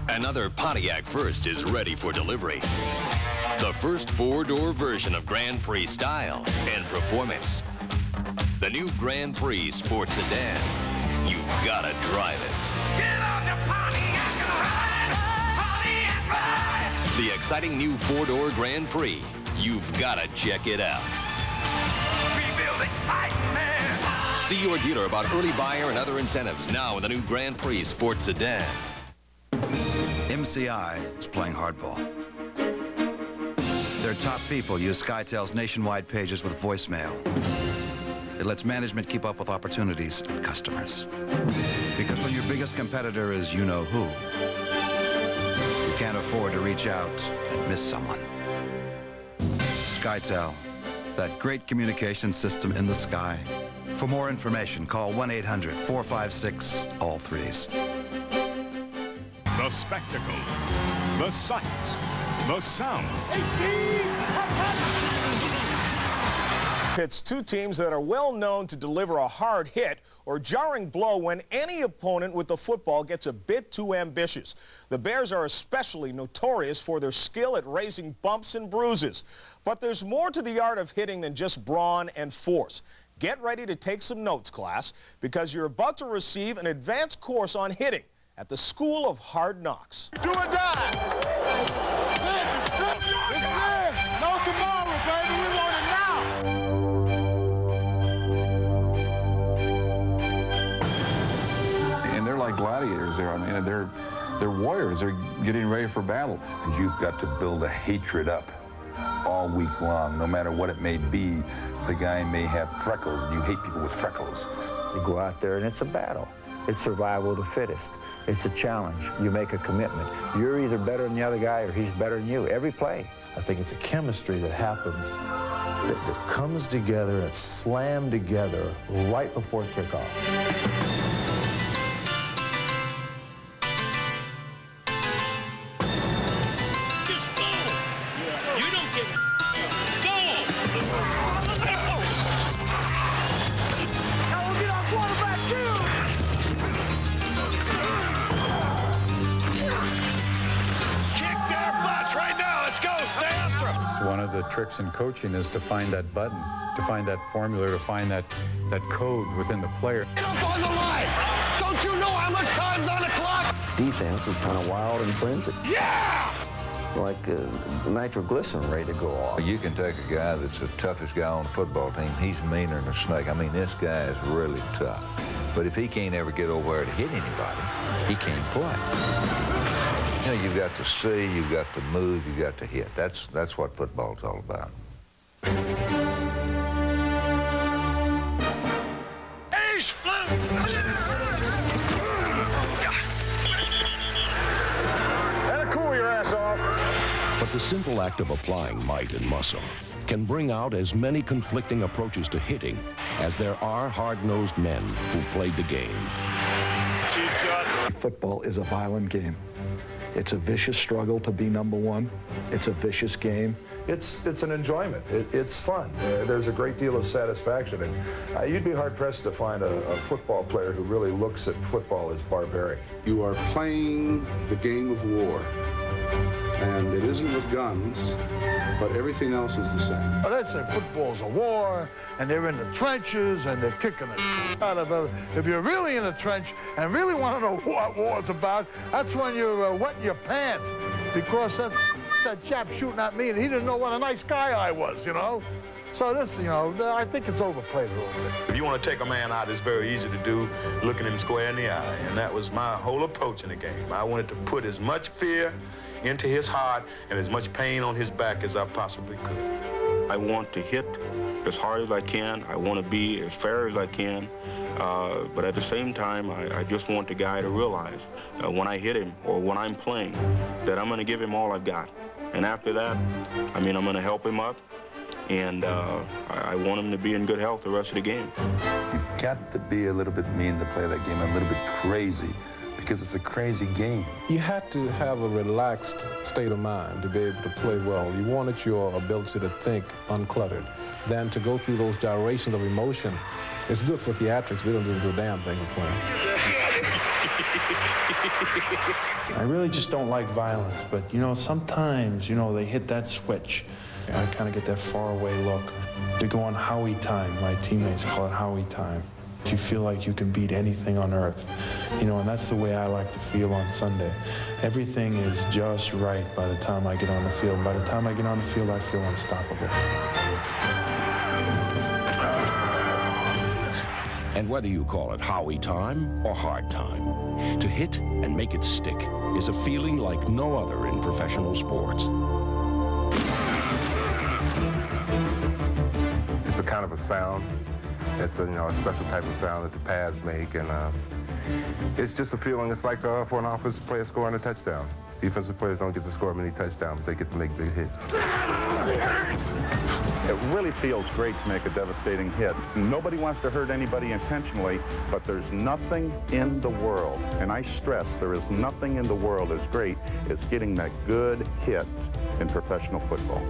Another Pontiac First is ready for delivery. The first four-door version of Grand Prix style and performance. The new Grand Prix Sports Sedan. You've got to drive it. Get on the Pontiac and ride, Pontiac ride. The exciting new four-door Grand Prix. You've got to check it out. Rebuild excitement. See your dealer about early buyer and other incentives now in the new Grand Prix Sports Sedan. MCI is playing hardball. Their top people use SkyTel's nationwide pages with voicemail. It lets management keep up with opportunities and customers. Because when your biggest competitor is you-know-who, you can't afford to reach out and miss someone. SkyTel, that great communication system in the sky. For more information, call 1-800-456-all-threes. The spectacle, the sights, the sound. It's two teams that are well known to deliver a hard hit or jarring blow when any opponent with the football gets a bit too ambitious. The Bears are especially notorious for their skill at raising bumps and bruises. But there's more to the art of hitting than just brawn and force. Get ready to take some notes, class, because you're about to receive an advanced course on hitting at the School of Hard Knocks. Do or die. This is no tomorrow, baby. We want it now. And they're like gladiators there. I mean, they're warriors. They're getting ready for battle. And you've got to build a hatred up all week long, no matter what it may be. The guy may have freckles, and you hate people with freckles. You go out there, and it's a battle. It's survival of the fittest. It's a challenge. You make a commitment. You're either better than the other guy or he's better than you, every play. I think it's a chemistry that happens, that comes together, it's slammed together right before kickoff. One of the tricks in coaching is to find that button, to find that formula, to find that code within the player. Get up on the line! Don't you know how much time's on the clock? Defense is kind of wild and frenzied. Yeah! Like nitroglycerin ready to go off. You can take a guy that's the toughest guy on the football team. He's meaner than a snake. I mean, this guy is really tough. But if he can't ever get over there to hit anybody, he can't play. You know, you've got to see, you've got to move, you've got to hit. That's what football's all about. That'll cool your ass off. But the simple act of applying might and muscle can bring out as many conflicting approaches to hitting as there are hard-nosed men who've played the game. Football is a violent game. It's a vicious struggle to be number one. It's a vicious game. It's an enjoyment. It's fun. There's a great deal of satisfaction. And you'd be hard-pressed to find a football player who really looks at football as barbaric. You are playing the game of war. And it isn't with guns, but everything else is the same. Well, they'd say football's a war, and they're in the trenches, and they're kicking the out of it. If you're really in a trench and really want to know what war's about, that's when you're wetting your pants, because that's that chap shooting at me, and he didn't know what a nice guy I was, you know? So this, you know, I think it's overplayed a little bit. If you want to take a man out, it's very easy to do, looking him square in the eye, and that was my whole approach in the game. I wanted to put as much fear into his heart and as much pain on his back as I possibly could. I want to hit as hard as I can. I want to be as fair as I can. But at the same time, I just want the guy to realize when I hit him or when I'm playing that I'm going to give him all I've got. And after that, I mean, I'm going to help him up. And I want him to be in good health the rest of the game. You've got to be a little bit mean to play that game, a little bit crazy, because it's a crazy game. You have to have a relaxed state of mind to be able to play well. You wanted your ability to think uncluttered. Then to go through those gyrations of emotion, it's good for theatrics. We don't do a damn thing with playing. I really just don't like violence, but, you know, sometimes, you know, they hit that switch. I kind of get that faraway look. They go on Howie time. My teammates call it Howie time. You feel like you can beat anything on earth, you know, and that's the way I like to feel on Sunday. Everything is just right by the time I get on the field. By the time I get on the field, I feel unstoppable. And whether you call it Howie time or hard time, to hit and make it stick is a feeling like no other in professional sports. It's a kind of a sound. It's a, you know, a special type of sound that the pads make, and it's just a feeling. It's like for an offensive player scoring a touchdown. Defensive players don't get to score many touchdowns, but they get to make big hits. It really feels great to make a devastating hit. Nobody wants to hurt anybody intentionally, but there's nothing in the world, and I stress there is nothing in the world as great as getting that good hit in professional football.